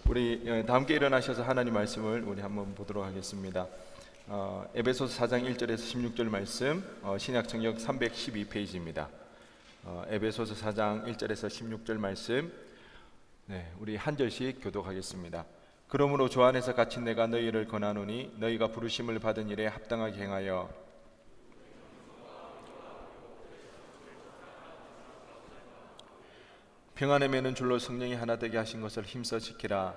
우리 다 함께 일어나셔서 하나님 말씀을 우리 한번 보도록 하겠습니다. 에베소서 4장 1절에서 16절 말씀, 신약성역 312페이지입니다. 에베소서 4장 1절에서 16절 말씀, 우리 한 절씩 교독하겠습니다. 그러므로 주 안에서 갇힌 내가 너희를 권하노니 너희가 부르심을 받은 일에 합당하게 행하여 평안에 매는 줄로 성령이 하나 되게 하신 것을 힘써 지키라.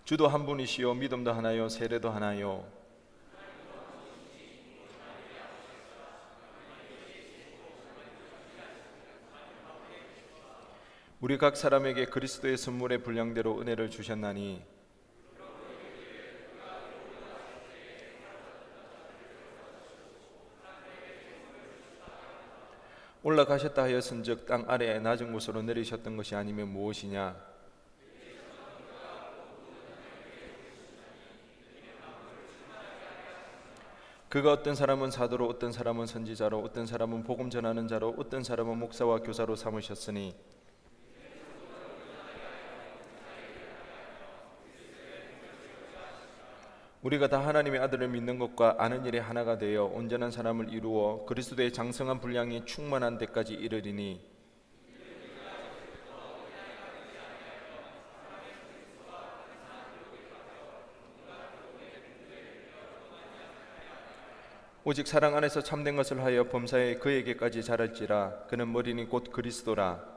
주도 한 분이시요 믿음도 하나요 세례도 하나요. 우리 각 사람에게 그리스도의 선물의 분량대로 은혜를 주셨나니 올라가셨다 하였은즉 땅 아래에 낮은 곳으로 내리셨던 것이 아니면 무엇이냐. 그가 어떤 사람은 사도로 어떤 사람은 선지자로 어떤 사람은 복음 전하는 자로 어떤 사람은 목사와 교사로 삼으셨으니 우리가 다 하나님의 아들을 믿는 것과 아는 일에 하나가 되어 온전한 사람을 이루어 그리스도의 장성한 분량이 충만한 데까지 이르리니 오직 사랑 안에서 참된 것을 하여 범사에 그에게까지 자랄지라. 그는 머리니 곧 그리스도라.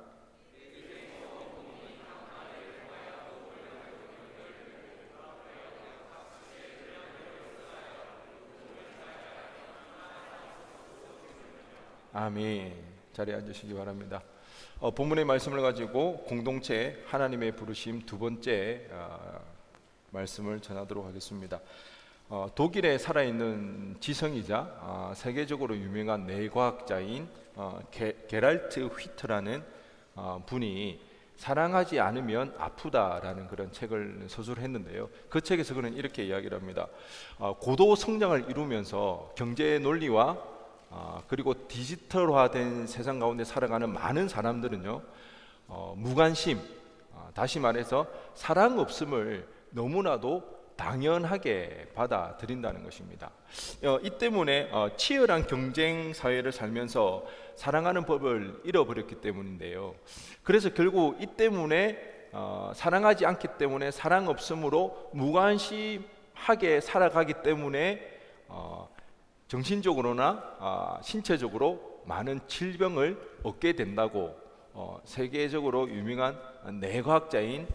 아멘. 자리에 앉으시기 바랍니다. 본문의 말씀을 가지고 공동체 하나님의 부르심 두 번째 말씀을 전하도록 하겠습니다. 독일에 살아있는 지성이자 세계적으로 유명한 뇌과학자인 게랄트 휘트라는 분이 사랑하지 않으면 아프다라는 그런 책을 서술했는데요. 그 책에서 그는 이렇게 이야기를 합니다. 고도 성장을 이루면서 경제의 논리와 그리고 디지털화된 세상 가운데 살아가는 많은 사람들은요, 무관심, 다시 말해서 사랑 없음을 너무나도 당연하게 받아들인다는 것입니다. 이 때문에 치열한 경쟁 사회를 살면서 사랑하는 법을 잃어버렸기 때문인데요. 그래서 결국 이 때문에 사랑하지 않기 때문에 사랑 없음으로 무관심하게 살아가기 때문에 정신적으로나 신체적으로 많은 질병을 얻게 된다고 세계적으로 유명한 뇌과학자인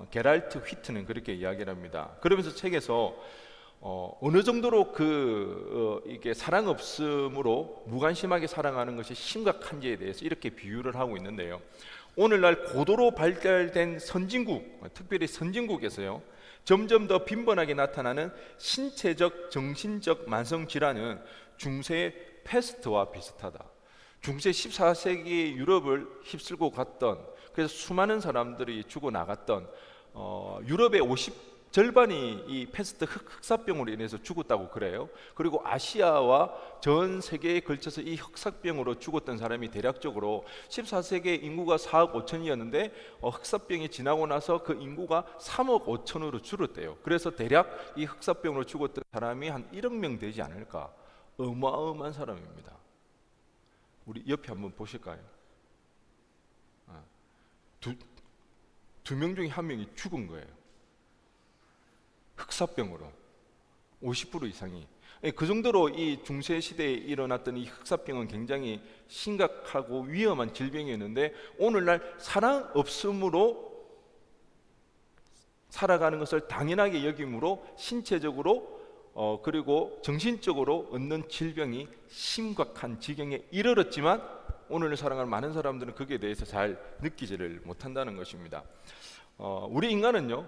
게랄트 휘트는 그렇게 이야기를 합니다. 그러면서 책에서 어느 정도로 이게 사랑 없음으로 무관심하게 살아가는 것이 심각한지에 대해서 이렇게 비유를 하고 있는데요. 오늘날 고도로 발달된 선진국, 특별히 선진국에서요, 점점 더 빈번하게 나타나는 신체적, 정신적 만성 질환은 중세 패스트와 비슷하다. 중세 14세기 유럽을 휩쓸고 갔던, 그래서 수많은 사람들이 죽어나갔던 유럽의 절반이 이 패스트 흑사병으로 인해서 죽었다고 그래요. 그리고 아시아와 전 세계에 걸쳐서 이 흑사병으로 죽었던 사람이 대략적으로 14세기에 인구가 4억 5천이었는데 흑사병이 지나고 나서 그 인구가 3억 5천으로 줄었대요. 그래서 대략 이 흑사병으로 죽었던 사람이 한 1억 명 되지 않을까. 어마어마한 사람입니다. 우리 옆에 한번 보실까요? 두 명 중에 한 명이 죽은 거예요. 흑사병으로 50% 이상이. 그 정도로 이 중세 시대에 일어났던 이 흑사병은 굉장히 심각하고 위험한 질병이었는데, 오늘날 사랑 없음으로 살아가는 것을 당연하게 여김으로 신체적으로 그리고 정신적으로 얻는 질병이 심각한 지경에 이르렀지만 오늘을 살아가는 많은 사람들은 거기에 대해서 잘 느끼지를 못한다는 것입니다. 우리 인간은요,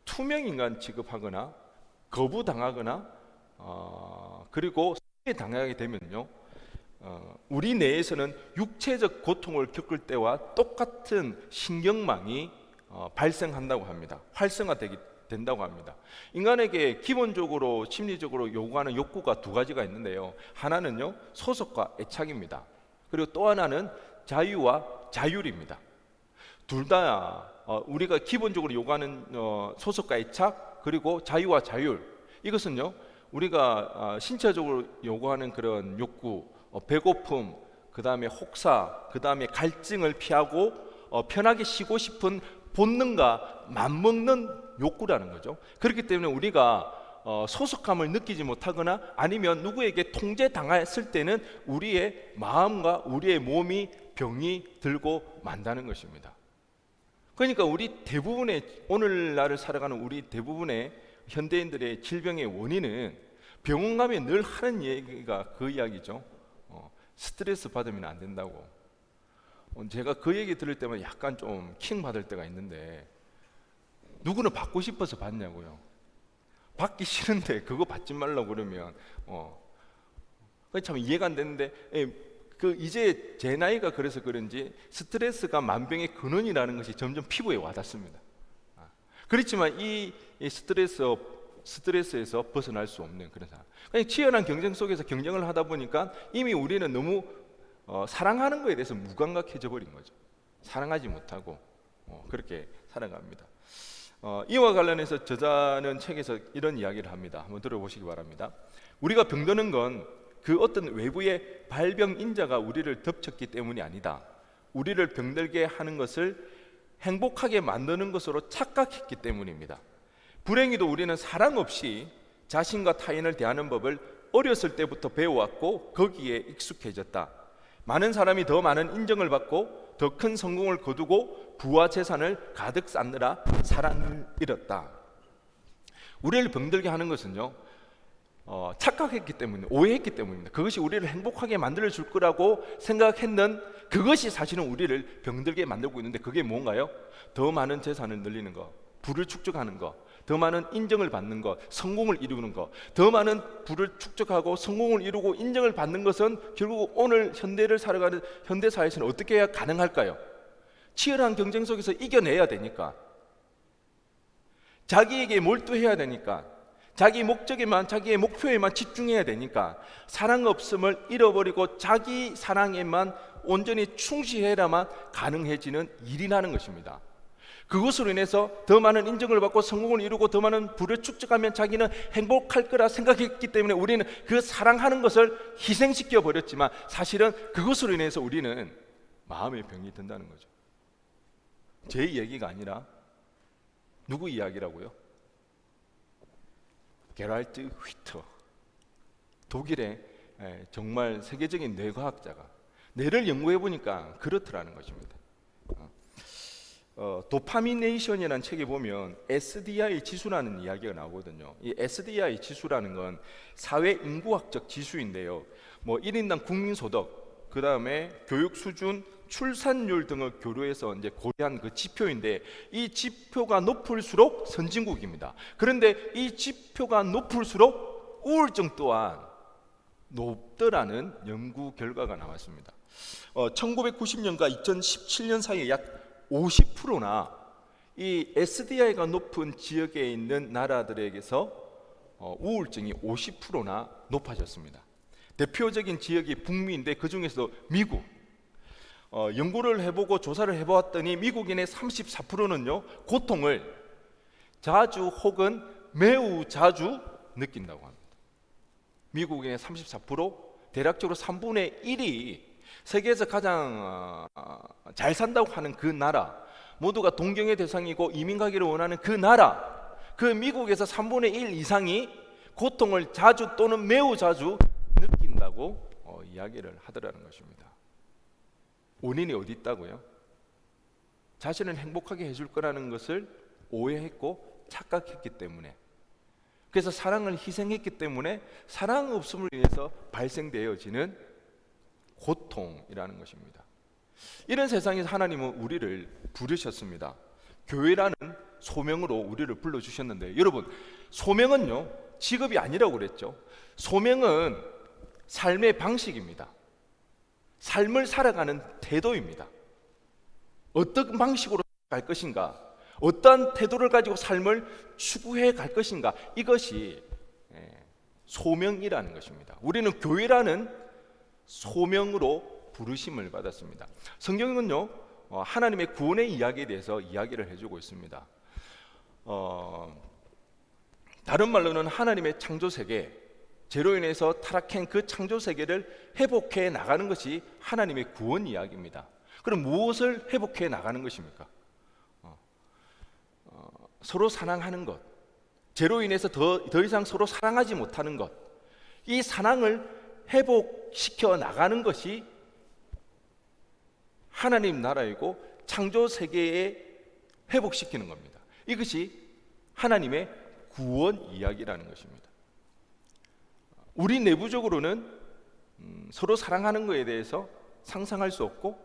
투명 인간 취급하거나 거부당하거나 그리고 당하게 되면요, 우리 뇌에서는 육체적 고통을 겪을 때와 똑같은 신경망이 발생한다고 합니다. 된다고 합니다. 인간에게 기본적으로 심리적으로 요구하는 욕구가 두 가지가 있는데요. 하나는요, 소속과 애착입니다. 그리고 또 하나는 자유와 자율입니다. 둘 다 우리가 기본적으로 요구하는 소속과의 착, 그리고 자유와 자율, 이것은요 우리가 신체적으로 요구하는 그런 욕구, 배고픔, 그 다음에 혹사, 그 다음에 갈증을 피하고 편하게 쉬고 싶은 본능과 맞먹는 욕구라는 거죠. 그렇기 때문에 우리가 소속감을 느끼지 못하거나 아니면 누구에게 통제당했을 때는 우리의 마음과 우리의 몸이 병이 들고 만다는 것입니다. 그러니까 우리 대부분의, 오늘날을 살아가는 우리 대부분의 현대인들의 질병의 원인은 병원 가면 늘 하는 얘기가 그 이야기죠. 스트레스 받으면 안 된다고. 제가 그 얘기 들을 때마다 약간 좀 킹 받을 때가 있는데, 누구는 받고 싶어서 받냐고요. 받기 싫은데 그거 받지 말라고 그러면 참 이해가 안 되는데, 이제 제 나이가 그래서 그런지 스트레스가 만병의 근원이라는 것이 점점 피부에 와닿습니다. 그렇지만 이 스트레스에서 벗어날 수 없는 그런 상황. 그냥 치열한 경쟁 속에서 경쟁을 하다 보니까 이미 우리는 너무 사랑하는 것에 대해서 무감각해져 버린 거죠. 사랑하지 못하고 그렇게 살아갑니다. 이와 관련해서 저자는 책에서 이런 이야기를 합니다. 한번 들어보시기 바랍니다. 우리가 병드는 건 그 어떤 외부의 발병 인자가 우리를 덮쳤기 때문이 아니다. 우리를 병들게 하는 것을 행복하게 만드는 것으로 착각했기 때문입니다. 불행히도 우리는 사랑 없이 자신과 타인을 대하는 법을 어렸을 때부터 배워왔고 거기에 익숙해졌다. 많은 사람이 더 많은 인정을 받고 더 큰 성공을 거두고 부와 재산을 가득 쌓느라 사랑을 잃었다. 우리를 병들게 하는 것은요, 착각했기 때문에, 오해했기 때문입니다. 그것이 우리를 행복하게 만들어줄 거라고 생각했는 그것이 사실은 우리를 병들게 만들고 있는데, 그게 뭔가요? 더 많은 재산을 늘리는 것, 부를 축적하는 것, 더 많은 인정을 받는 것, 성공을 이루는 것. 더 많은 부를 축적하고 성공을 이루고 인정을 받는 것은 결국 오늘 현대를 살아가는 현대사회에서는 어떻게 해야 가능할까요? 치열한 경쟁 속에서 이겨내야 되니까, 자기에게 몰두해야 되니까, 자기 목적에만, 자기의 목표에만 집중해야 되니까, 사랑 없음을 잃어버리고 자기 사랑에만 온전히 충실해야만 가능해지는 일이라는 것입니다. 그것으로 인해서 더 많은 인정을 받고 성공을 이루고 더 많은 부를 축적하면 자기는 행복할 거라 생각했기 때문에 우리는 그 사랑하는 것을 희생시켜 버렸지만, 사실은 그것으로 인해서 우리는 마음의 병이 든다는 거죠. 제 얘기가 아니라 누구 이야기라고요? 게랄트 휘터, 독일의 정말 세계적인 뇌과학자가 뇌를 연구해 보니까 그렇더라는 것입니다. 도파미네이션이라는 책에 보면 SDI 지수라는 이야기가 나오거든요. 이 SDI 지수라는 건 사회 인구학적 지수인데요. 1인당 국민소득, 그 다음에 교육 수준, 출산율 등을 교류해서 이제 고려한 그 지표인데, 이 지표가 높을수록 선진국입니다. 그런데 이 지표가 높을수록 우울증 또한 높더라는 연구 결과가 나왔습니다. 1990년과 2017년 사이에 약 50%나 이 SDI가 높은 지역에 있는 나라들에게서 우울증이 50%나 높아졌습니다. 대표적인 지역이 북미인데 그 중에서 미국, 연구를 해보고 조사를 해보았더니 미국인의 34%는요 고통을 자주 혹은 매우 자주 느낀다고 합니다. 미국인의 34%, 대략적으로 3분의 1이 세계에서 가장 잘 산다고 하는 그 나라, 모두가 동경의 대상이고 이민 가기를 원하는 그 나라, 그 미국에서 3분의 1 이상이 고통을 자주 또는 매우 자주 느낀다고 이야기를 하더라는 것입니다. 원인이 어디 있다고요? 자신을 행복하게 해줄 거라는 것을 오해했고 착각했기 때문에, 그래서 사랑을 희생했기 때문에 사랑 없음을 위해서 발생되어지는 고통이라는 것입니다. 이런 세상에서 하나님은 우리를 부르셨습니다. 교회라는 소명으로 우리를 불러주셨는데, 여러분, 소명은요 직업이 아니라고 그랬죠. 소명은 삶의 방식입니다. 삶을 살아가는 태도입니다. 어떤 방식으로 갈 것인가, 어떠한 태도를 가지고 삶을 추구해 갈 것인가, 이것이 소명이라는 것입니다. 우리는 교회라는 소명으로 부르심을 받았습니다. 성경은요 하나님의 구원의 이야기에 대해서 이야기를 해주고 있습니다. 다른 말로는 하나님의 창조 세계, 죄로 인해서 타락한 그 창조 세계를 회복해 나가는 것이 하나님의 구원 이야기입니다. 그럼 무엇을 회복해 나가는 것입니까? 서로 사랑하는 것, 죄로 인해서 더 이상 서로 사랑하지 못하는 것, 이 사랑을 회복시켜 나가는 것이 하나님 나라이고 창조 세계에 회복시키는 겁니다. 이것이 하나님의 구원 이야기라는 것입니다. 우리 내부적으로는 서로 사랑하는 것에 대해서 상상할 수 없고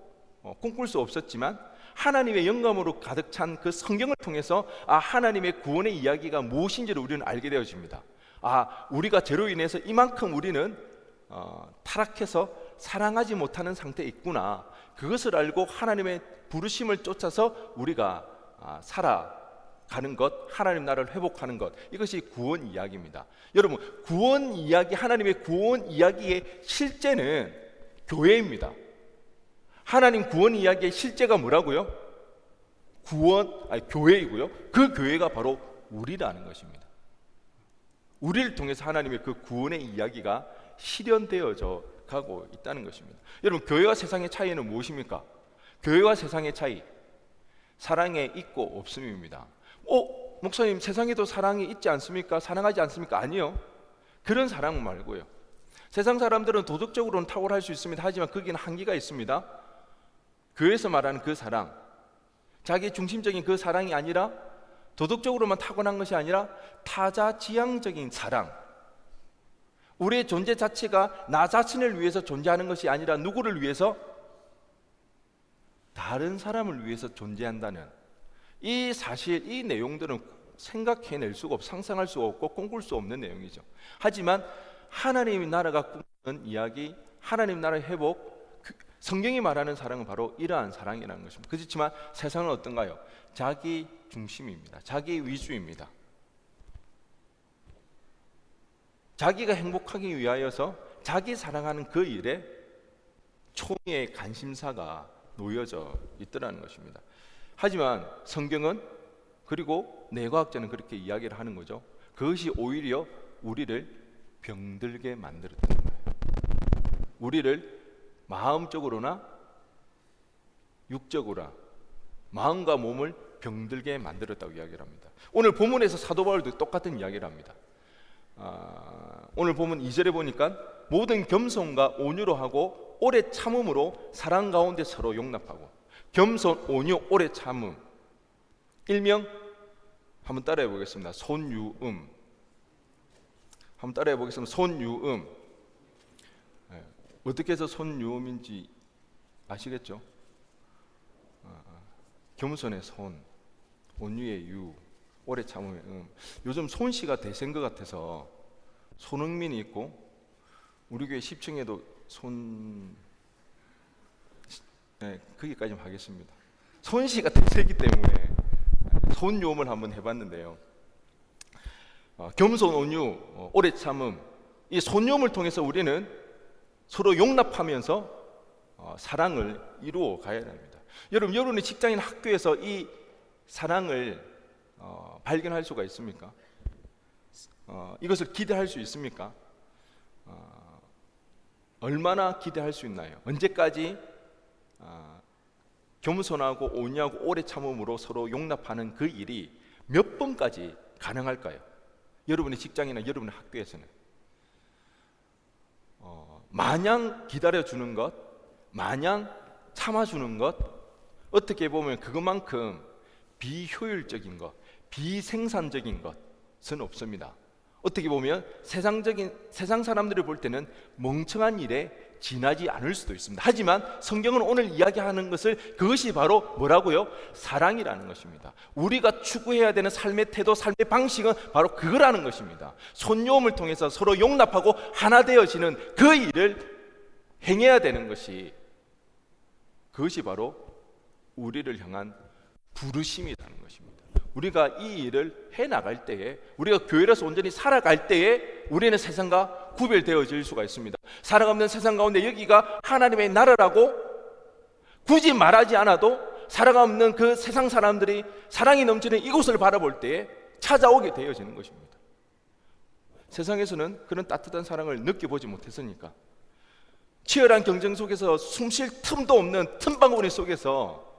꿈꿀 수 없었지만 하나님의 영감으로 가득 찬 그 성경을 통해서 하나님의 구원의 이야기가 무엇인지를 우리는 알게 되어집니다. 우리가 죄로 인해서 이만큼 우리는 타락해서 사랑하지 못하는 상태에 있구나. 그것을 알고 하나님의 부르심을 쫓아서 우리가 살아가는 것, 하나님 나라를 회복하는 것, 이것이 구원 이야기입니다. 여러분, 구원 이야기, 하나님의 구원 이야기의 실제는 교회입니다. 하나님 구원 이야기의 실제가 뭐라고요? 교회이고요. 그 교회가 바로 우리라는 것입니다. 우리를 통해서 하나님의 그 구원의 이야기가 실현되어져 가고 있다는 것입니다. 여러분, 교회와 세상의 차이는 무엇입니까? 교회와 세상의 차이, 사랑에 있고 없음입니다. 목사님, 세상에도 사랑이 있지 않습니까? 사랑하지 않습니까? 아니요. 그런 사랑 말고요. 세상 사람들은 도덕적으로는 탁월할 수 있습니다. 하지만 거기는 한계가 있습니다. 교회에서 말하는 그 사랑, 자기 중심적인 그 사랑이 아니라 도덕적으로만 타고난 것이 아니라 타자지향적인 사랑, 우리의 존재 자체가 나 자신을 위해서 존재하는 것이 아니라 누구를 위해서? 다른 사람을 위해서 존재한다는 이 사실, 이 내용들은 생각해낼 수가 없고 상상할 수가 없고 꿈꿀 수 없는 내용이죠. 하지만 하나님의 나라가 꿈꾸는 이야기, 하나님 나라의 회복, 성경이 말하는 사랑은 바로 이러한 사랑이라는 것입니다. 그렇지만 세상은 어떤가요? 자기 중심입니다. 자기 위주입니다. 자기가 행복하기 위하여서 자기 사랑하는 그 일에 총의 관심사가 놓여져 있더라는 것입니다. 하지만 성경은, 그리고 뇌과학자는 그렇게 이야기를 하는 거죠. 그것이 오히려 우리를 병들게 만들었다는 거예요. 우리를 마음적으로나 육적으로나 마음과 몸을 병들게 만들었다고 이야기를 합니다. 오늘 본문에서 사도 바울도 똑같은 이야기를 합니다. 오늘 보면 2절에 보니까 모든 겸손과 온유로 하고 오래 참음으로 사랑 가운데 서로 용납하고, 겸손, 온유, 오래 참음, 일명 한번 따라해 보겠습니다. 손유음. 한번 따라해 보겠습니다. 손유음. 어떻게 해서 손유음인지 아시겠죠? 겸손의 손, 온유의 유, 오래 참음의 요즘 손씨가 대세인 것 같아서 손흥민이 있고, 우리 교회 10층에도 거기까지만 하겠습니다. 손씨가 대세이기 때문에 손유음을 한번 해봤는데요. 겸손, 온유, 오래 참음, 이 손유음을 통해서 우리는 서로 용납하면서 사랑을 이루어 가야 됩니다. 여러분의 직장인, 학교에서 이 사랑을 발견할 수가 있습니까? 이것을 기대할 수 있습니까? 얼마나 기대할 수 있나요? 언제까지 겸손하고 온유하고 오래 참음으로 서로 용납하는 그 일이 몇 번까지 가능할까요? 여러분의 직장이나 여러분의 학교에서는 마냥 기다려주는 것, 마냥 참아주는 것, 어떻게 보면 그것만큼 비효율적인 것, 비생산적인 것은 없습니다. 어떻게 보면 세상 사람들이 볼 때는 멍청한 일에 지나지 않을 수도 있습니다. 하지만 성경은 오늘 이야기하는 것을, 그것이 바로 뭐라고요? 사랑이라는 것입니다. 우리가 추구해야 되는 삶의 태도, 삶의 방식은 바로 그거라는 것입니다. 손요음을 통해서 서로 용납하고 하나 되어지는 그 일을 행해야 되는 것이, 그것이 바로 우리를 향한 부르심이라는 것입니다. 우리가 이 일을 해나갈 때에, 우리가 교회로서 온전히 살아갈 때에 우리는 세상과 구별되어질 수가 있습니다. 살아가는 세상 가운데 여기가 하나님의 나라라고 굳이 말하지 않아도 살아가는 그 세상 사람들이 사랑이 넘치는 이곳을 바라볼 때에 찾아오게 되어지는 것입니다. 세상에서는 그런 따뜻한 사랑을 느껴보지 못했으니까, 치열한 경쟁 속에서 숨 쉴 틈도 없는 틈바구니 속에서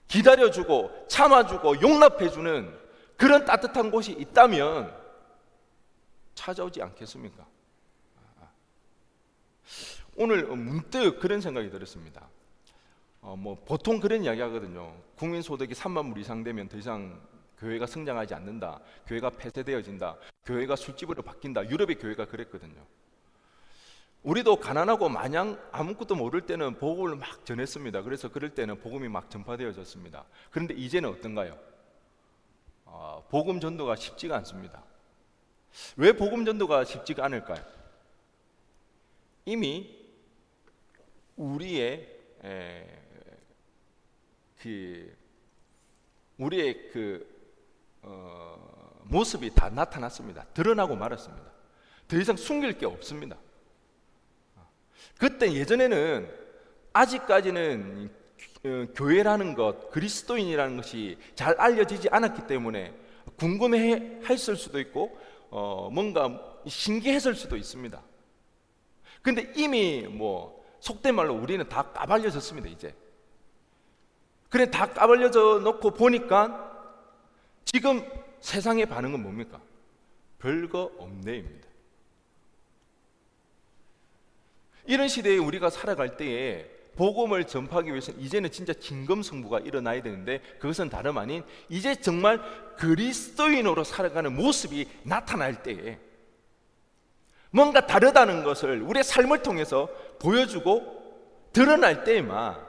기다려주고 참아주고 용납해주는 그런 따뜻한 곳이 있다면 찾아오지 않겠습니까? 오늘 문득 그런 생각이 들었습니다. 보통 그런 이야기 하거든요. 국민소득이 3만 불 이상 되면 더 이상 교회가 성장하지 않는다, 교회가 폐쇄되어진다, 교회가 술집으로 바뀐다. 유럽의 교회가 그랬거든요. 우리도 가난하고 마냥 아무것도 모를 때는 복음을 막 전했습니다. 그래서 그럴 때는 복음이 막 전파되어졌습니다. 그런데 이제는 어떤가요? 복음 전도가 쉽지가 않습니다. 왜 복음 전도가 쉽지가 않을까요? 이미 우리의 모습이 다 나타났습니다. 드러나고 말았습니다. 더 이상 숨길 게 없습니다. 그때 예전에는 아직까지는 교회라는 것, 그리스도인이라는 것이 잘 알려지지 않았기 때문에 궁금해했을 수도 있고 뭔가 신기했을 수도 있습니다. 근데 이미 속된 말로 우리는 다 까발려졌습니다. 이제 그래, 다 까발려져 놓고 보니까 지금 세상의 반응은 뭡니까? 별거 없네입니다. 이런 시대에 우리가 살아갈 때에 복음을 전파하기 위해서는 이제는 진짜 진검승부가 일어나야 되는데, 그것은 다름 아닌 이제 정말 그리스도인으로 살아가는 모습이 나타날 때에, 뭔가 다르다는 것을 우리의 삶을 통해서 보여주고 드러날 때에만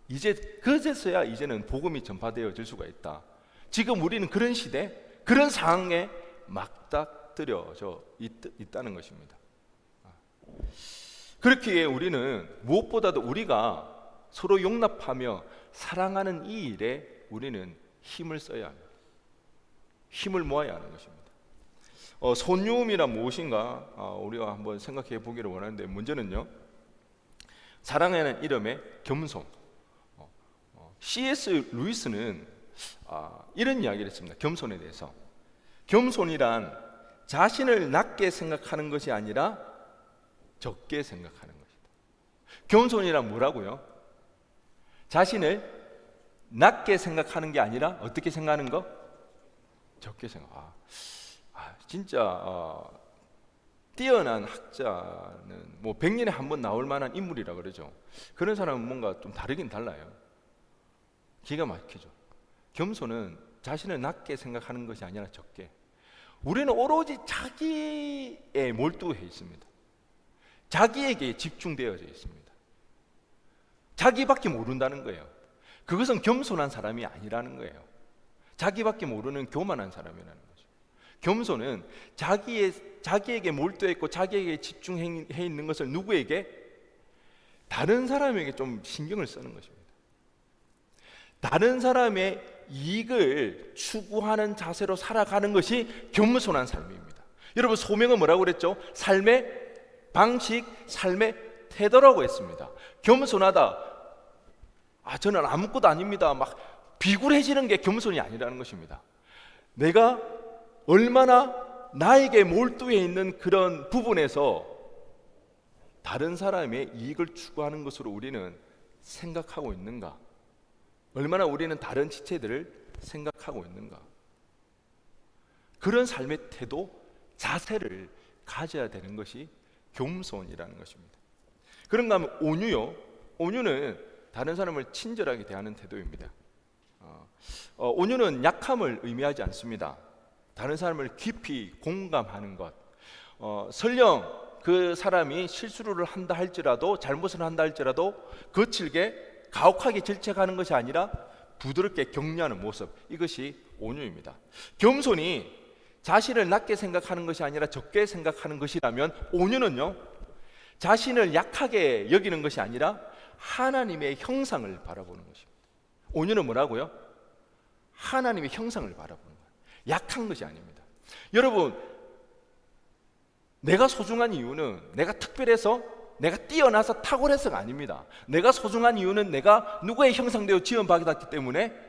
이제 그제서야 이제는 복음이 전파되어질 수가 있다. 지금 우리는 그런 시대, 그런 상황에 맞닥뜨려져 있다는 것입니다. 그렇기에 우리는 무엇보다도 우리가 서로 용납하며 사랑하는 이 일에 우리는 힘을 써야 합니다. 힘을 모아야 하는 것입니다. 손유음이란 무엇인가 우리가 한번 생각해 보기를 원하는데, 문제는요, 사랑하는 이름의 겸손. C.S. 루이스는 이런 이야기를 했습니다. 겸손에 대해서. 겸손이란 자신을 낮게 생각하는 것이 아니라 적게 생각하는 것이다. 겸손이란 뭐라고요? 자신을 낮게 생각하는 게 아니라 어떻게 생각하는 거? 적게 생각. 진짜 뛰어난 학자는 100년에 한 번 나올 만한 인물이라 그러죠. 그런 사람은 뭔가 좀 다르긴 달라요. 기가 막히죠. 겸손은 자신을 낮게 생각하는 것이 아니라 적게. 우리는 오로지 자기에 몰두해 있습니다. 자기에게 집중되어져 있습니다. 자기밖에 모른다는 거예요. 그것은 겸손한 사람이 아니라는 거예요. 자기밖에 모르는 교만한 사람이라는 거죠. 겸손은 자기에게 몰두해 있고 자기에게 집중해 있는 것을 누구에게? 다른 사람에게 좀 신경을 쓰는 것입니다. 다른 사람의 이익을 추구하는 자세로 살아가는 것이 겸손한 삶입니다. 여러분, 소명은 뭐라고 그랬죠? 삶의 방식, 삶의 태도라고 했습니다. 겸손하다. 저는 아무것도 아닙니다. 막 비굴해지는 게 겸손이 아니라는 것입니다. 내가 얼마나 나에게 몰두해 있는 그런 부분에서 다른 사람의 이익을 추구하는 것으로 우리는 생각하고 있는가? 얼마나 우리는 다른 지체들을 생각하고 있는가? 그런 삶의 태도, 자세를 가져야 되는 것이 겸손이라는 것입니다. 그런가 하면 온유요. 온유는 다른 사람을 친절하게 대하는 태도입니다. 온유는 약함을 의미하지 않습니다. 다른 사람을 깊이 공감하는 것. 설령 그 사람이 실수를 한다 할지라도, 잘못을 한다 할지라도 거칠게 가혹하게 질책하는 것이 아니라 부드럽게 격려하는 모습, 이것이 온유입니다. 겸손이 자신을 낮게 생각하는 것이 아니라 적게 생각하는 것이라면, 온유는요, 자신을 약하게 여기는 것이 아니라 하나님의 형상을 바라보는 것입니다. 온유는 뭐라고요? 하나님의 형상을 바라보는 거예요. 약한 것이 아닙니다. 여러분, 내가 소중한 이유는 내가 특별해서, 내가 뛰어나서 탁월해서가 아닙니다. 내가 소중한 이유는 내가 누구의 형상대로 지음받았기 때문에,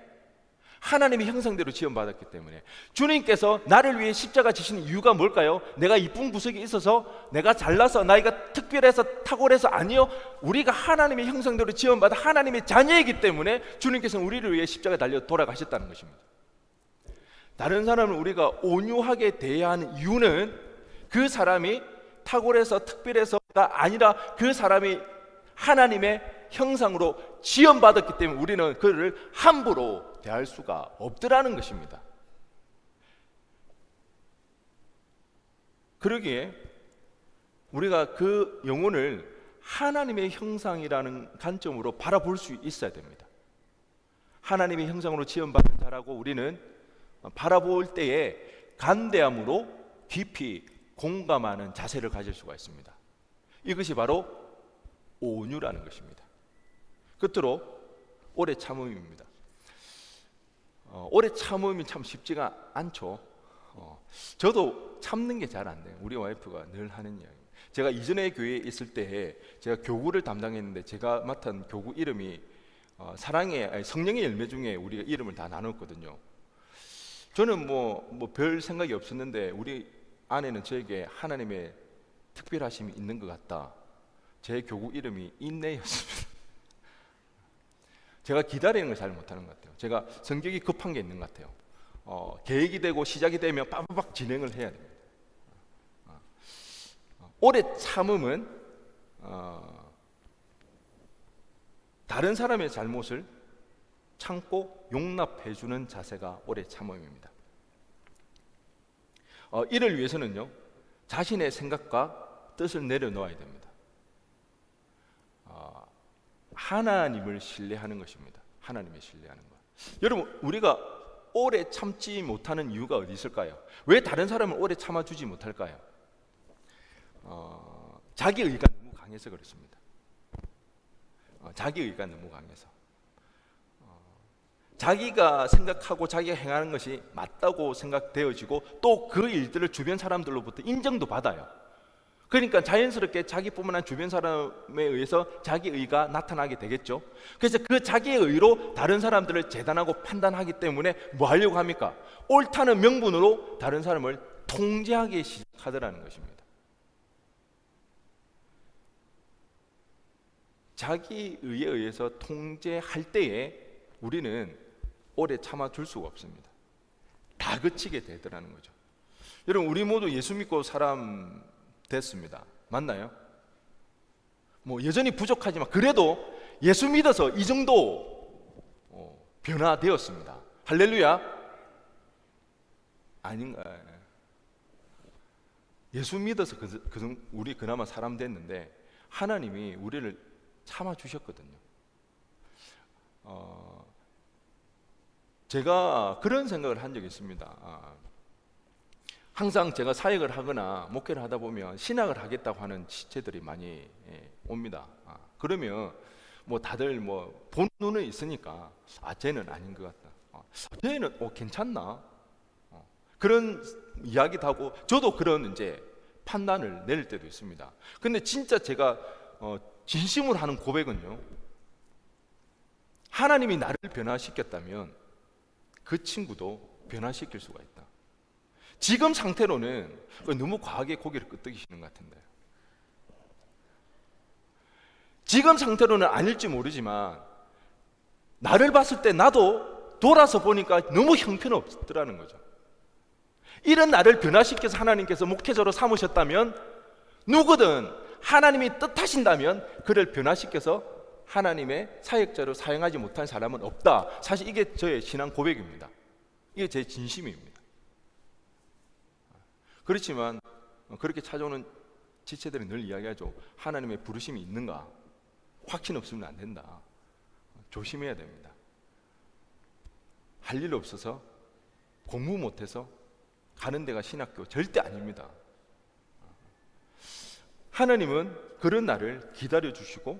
하나님의 형상대로 지음받았기 때문에. 주님께서 나를 위해 십자가 지신 이유가 뭘까요? 내가 이쁜 구석이 있어서, 내가 잘나서, 나이가 특별해서 탁월해서 아니요. 우리가 하나님의 형상대로 지음받아 하나님의 자녀이기 때문에 주님께서는 우리를 위해 십자가에 달려 돌아가셨다는 것입니다. 다른 사람을 우리가 온유하게 대해야 하는 이유는 그 사람이 탁월해서 특별해서가 아니라 그 사람이 하나님의 형상으로 지음받았기 때문에 우리는 그를 함부로 대할 수가 없더라는 것입니다. 그러기에 우리가 그 영혼을 하나님의 형상이라는 관점으로 바라볼 수 있어야 됩니다. 하나님의 형상으로 지음받은 자라고 우리는 바라볼 때에 간대함으로 깊이 공감하는 자세를 가질 수가 있습니다. 이것이 바로 온유라는 것입니다. 끝으로 오래 참음입니다. 오래 참음이 참 쉽지가 않죠. 저도 참는 게 잘 안 돼요. 우리 와이프가 늘 하는 이야기입니다. 제가 이전에 교회에 있을 때 제가 교구를 담당했는데 제가 맡은 교구 이름이 성령의 열매 중에 우리가 이름을 다 나눴거든요. 저는 뭐 별 생각이 없었는데 우리 아내는 저에게 하나님의 특별하심이 있는 것 같다. 제 교구 이름이 인내였습니다. 제가 기다리는 걸 잘 못하는 것 같아요. 제가 성격이 급한 게 있는 것 같아요. 계획이 되고 시작이 되면 빠바박 진행을 해야 됩니다. 오래 참음은 다른 사람의 잘못을 참고 용납해주는 자세가 오래 참음입니다. 이를 위해서는요, 자신의 생각과 뜻을 내려놓아야 됩니다. 하나님을 신뢰하는 것입니다. 하나님을 신뢰하는 것. 여러분, 우리가 오래 참지 못하는 이유가 어디 있을까요? 왜 다른 사람을 오래 참아주지 못할까요? 자기 의가 너무 강해서 그렇습니다. 자기 의가 너무 강해서. 자기가 생각하고 자기가 행하는 것이 맞다고 생각되어지고 또 그 일들을 주변 사람들로부터 인정도 받아요. 그러니까 자연스럽게 자기뿐만 아니라 주변 사람에 의해서 자기 의가 나타나게 되겠죠. 그래서 그 자기의 의로 다른 사람들을 재단하고 판단하기 때문에 뭐 하려고 합니까? 옳다는 명분으로 다른 사람을 통제하기 시작하더라는 것입니다. 자기 의에 의해서 통제할 때에 우리는 오래 참아줄 수가 없습니다. 다그치게 되더라는 거죠. 여러분, 우리 모두 예수 믿고 사람 됐습니다. 맞나요? 뭐 여전히 부족하지만 그래도 예수 믿어서 이 정도 변화되었습니다. 할렐루야. 아닌가요? 예수 믿어서 우리 그나마 사람 됐는데 하나님이 우리를 참아주셨거든요. 제가 그런 생각을 한 적이 있습니다. 항상 제가 사역을 하거나 목회를 하다 보면 신학을 하겠다고 하는 지체들이 많이 옵니다. 그러면 뭐 다들 뭐 본 눈은 있으니까 쟤는 아닌 것 같다. 쟤는 괜찮나? 그런 이야기도 하고 저도 그런 이제 판단을 내릴 때도 있습니다. 근데 진짜 제가 진심으로 하는 고백은요, 하나님이 나를 변화시켰다면 그 친구도 변화시킬 수가 있다. 지금 상태로는 너무 과하게 고개를 끄덕이시는 것 같은데, 지금 상태로는 아닐지 모르지만 나를 봤을 때 나도 돌아서 보니까 너무 형편없더라는 거죠. 이런 나를 변화시켜서 하나님께서 목회자로 삼으셨다면, 누구든 하나님이 뜻하신다면 그를 변화시켜서 하나님의 사역자로 사용하지 못한 사람은 없다. 사실 이게 저의 신앙 고백입니다. 이게 제 진심입니다. 그렇지만 그렇게 찾아오는 지체들이 늘 이야기하죠. 하나님의 부르심이 있는가? 확신 없으면 안 된다. 조심해야 됩니다. 할 일 없어서, 공부 못해서 가는 데가 신학교 절대 아닙니다. 하나님은 그런 나를 기다려 주시고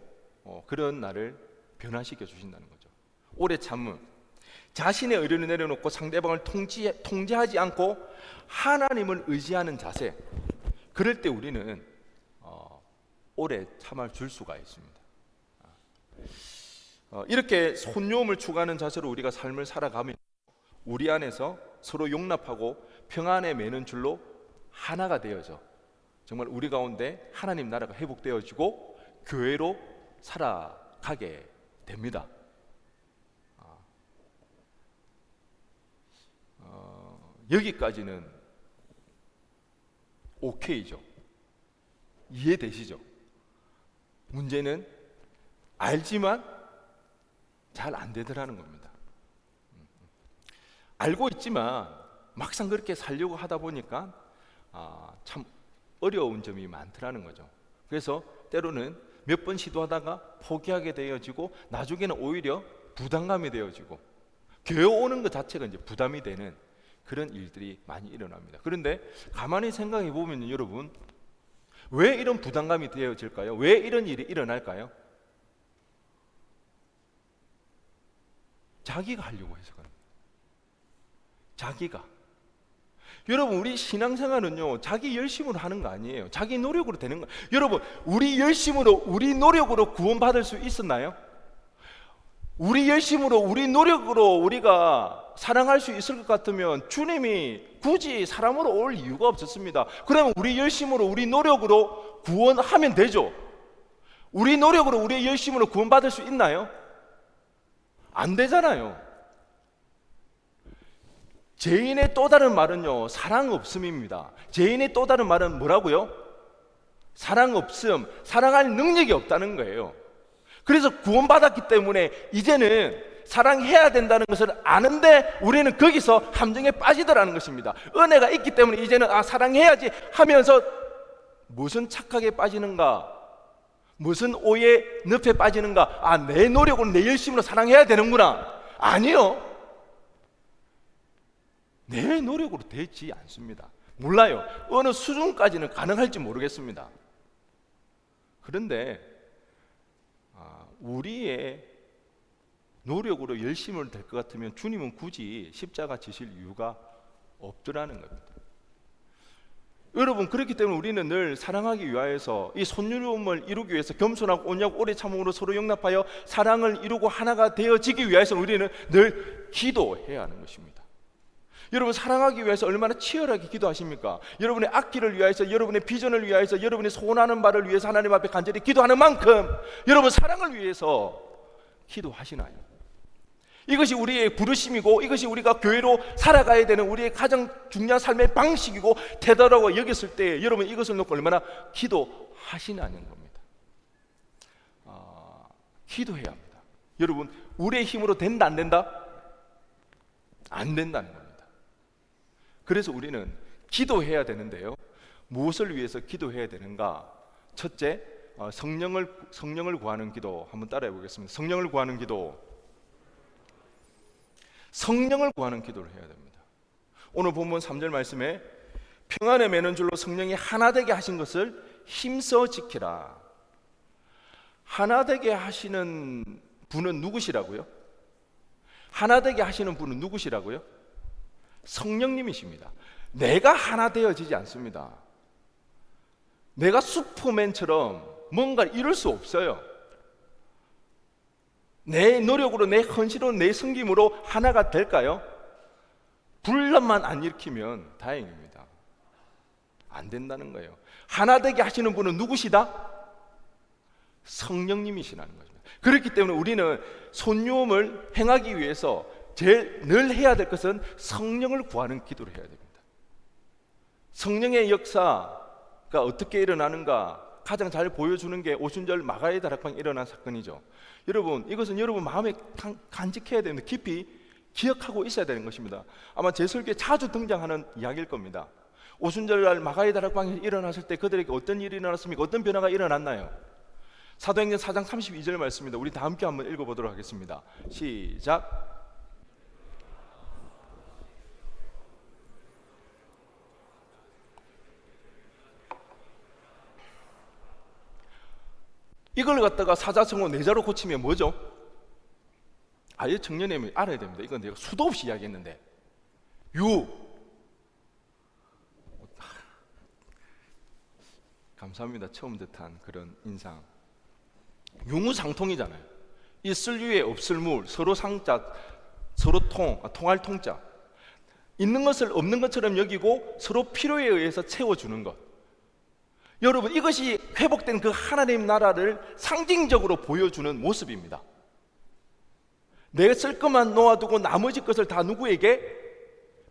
그런 나를 변화시켜 주신다는 거죠. 오래 참음. 자신의 의리를 내려놓고 상대방을 통제하지 않고 하나님을 의지하는 자세, 그럴 때 우리는 오래 참아 줄 수가 있습니다. 이렇게 손녀음을 추구하는 자세로 우리가 삶을 살아가면 우리 안에서 서로 용납하고 평안에 매는 줄로 하나가 되어져 정말 우리 가운데 하나님 나라가 회복되어지고 교회로 살아가게 됩니다. 여기까지는 오케이죠. 이해되시죠? 문제는 알지만 잘 안 되더라는 겁니다. 알고 있지만 막상 그렇게 살려고 하다 보니까 참 어려운 점이 많더라는 거죠. 그래서 때로는 몇 번 시도하다가 포기하게 되어지고 나중에는 오히려 부담감이 되어지고 교회 오는 것 자체가 이제 부담이 되는 그런 일들이 많이 일어납니다. 그런데 가만히 생각해 보면 여러분, 왜 이런 부담감이 되어질까요? 왜 이런 일이 일어날까요? 자기가 하려고 해서 그럽니다. 자기가. 여러분, 우리 신앙생활은요, 자기 열심으로 하는 거 아니에요. 자기 노력으로 되는 거. 여러분, 우리 열심으로, 우리 노력으로 구원받을 수 있었나요? 우리 열심으로, 우리 노력으로 우리가 사랑할 수 있을 것 같으면 주님이 굳이 사람으로 올 이유가 없었습니다. 그러면 우리 열심으로, 우리 노력으로 구원하면 되죠. 우리 노력으로, 우리 열심으로 구원받을 수 있나요? 안 되잖아요. 죄인의 또 다른 말은요, 사랑 없음입니다. 죄인의 또 다른 말은 뭐라고요? 사랑 없음, 사랑할 능력이 없다는 거예요. 그래서 구원받았기 때문에 이제는 사랑해야 된다는 것을 아는데 우리는 거기서 함정에 빠지더라는 것입니다. 은혜가 있기 때문에 이제는 사랑해야지 하면서 무슨 착각에 빠지는가, 무슨 오해 늪에 빠지는가, 내 노력으로, 내 열심으로 사랑해야 되는구나. 아니요, 내 노력으로 되지 않습니다. 몰라요. 어느 수준까지는 가능할지 모르겠습니다. 그런데 우리의 노력으로 열심을 될 것 같으면 주님은 굳이 십자가 지실 이유가 없더라는 겁니다. 여러분, 그렇기 때문에 우리는 늘 사랑하기 위하여서, 이 손유름을 이루기 위해서 겸손하고 온유하고 오래 참음으로 서로 용납하여 사랑을 이루고 하나가 되어지기 위해서 우리는 늘 기도해야 하는 것입니다. 여러분, 사랑하기 위해서 얼마나 치열하게 기도하십니까? 여러분의 악기를 위하여서, 여러분의 비전을 위하여서, 여러분이 소원하는 바를 위해서 하나님 앞에 간절히 기도하는 만큼 여러분 사랑을 위해서 기도하시나요? 이것이 우리의 부르심이고 이것이 우리가 교회로 살아가야 되는 우리의 가장 중요한 삶의 방식이고 태도라고 여겼을 때 여러분 이것을 놓고 얼마나 기도하시냐는 겁니다. 기도해야 합니다. 여러분, 우리의 힘으로 된다 안 된다? 안 된다는 겁니다. 그래서 우리는 기도해야 되는데요, 무엇을 위해서 기도해야 되는가? 첫째, 성령을 구하는 기도. 한번 따라해 보겠습니다. 성령을 구하는 기도. 성령을 구하는 기도를 해야 됩니다. 오늘 본문 3절 말씀에 평안에 매는 줄로 성령이 하나 되게 하신 것을 힘써 지키라. 하나 되게 하시는 분은 누구시라고요? 하나 되게 하시는 분은 누구시라고요? 성령님이십니다. 내가 하나 되어지지 않습니다. 내가 슈퍼맨처럼 뭔가를 이룰 수 없어요. 내 노력으로, 내 헌신으로, 내 섬김으로 하나가 될까요? 분란만 안 일으키면 다행입니다. 안 된다는 거예요. 하나 되게 하시는 분은 누구시다? 성령님이시라는 것입니다. 그렇기 때문에 우리는 손유음을 행하기 위해서 제일 늘 해야 될 것은 성령을 구하는 기도를 해야 됩니다. 성령의 역사가 어떻게 일어나는가 가장 잘 보여주는 게 오순절 마가의 다락방에 일어난 사건이죠. 여러분, 이것은 여러분 마음에 간직해야 됩니다. 깊이 기억하고 있어야 되는 것입니다. 아마 제 설교에 자주 등장하는 이야기일 겁니다. 오순절날 마가의 다락방에 일어났을 때 그들에게 어떤 일이 일어났습니까? 어떤 변화가 일어났나요? 사도행전 4장 32절 말씀입니다. 우리 다 함께 한번 읽어보도록 하겠습니다. 시작. 이걸 갖다가 사자성어 내자로 고치면 뭐죠? 아예 청년회면 알아야 됩니다. 이건 내가 수도 없이 이야기했는데 유 감사합니다. 처음 듣한 그런 인상. 유무상통이잖아요. 있을 유에 없을 무, 서로 상자, 서로 통할 통자. 있는 것을 없는 것처럼 여기고 서로 필요에 의해서 채워주는 것. 여러분, 이것이 회복된 그 하나님 나라를 상징적으로 보여주는 모습입니다. 내 쓸 것만 놓아두고 나머지 것을 다 누구에게?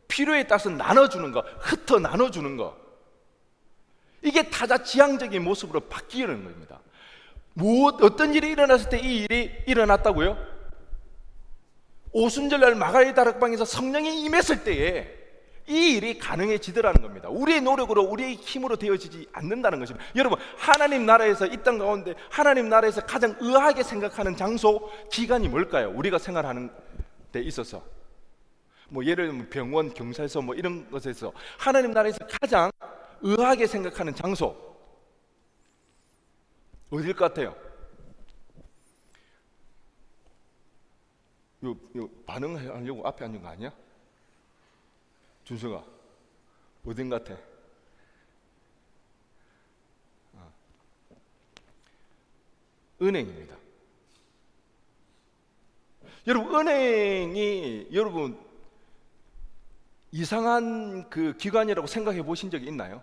필요에 따라서 나눠주는 것, 흩어 나눠주는 것. 이게 타자지향적인 모습으로 바뀌는 겁니다. 어떤 일이 일어났을 때 이 일이 일어났다고요? 오순절날 마가리 다락방에서 성령이 임했을 때에 이 일이 가능해지더라는 겁니다. 우리의 노력으로, 우리의 힘으로 되어지지 않는다는 것입니다. 여러분, 하나님 나라에서 이 땅 가운데 하나님 나라에서 가장 의아하게 생각하는 장소, 기관이 뭘까요? 우리가 생활하는 데 있어서 예를 들면 병원, 경찰서 이런 것에서 하나님 나라에서 가장 의아하게 생각하는 장소 어딜 것 같아요? 요 반응하려고 앞에 앉은 거 아니야? 준서가 어딘 것 같아? 은행입니다. 여러분, 은행이 이상한 그 기관이라고 생각해 보신 적이 있나요?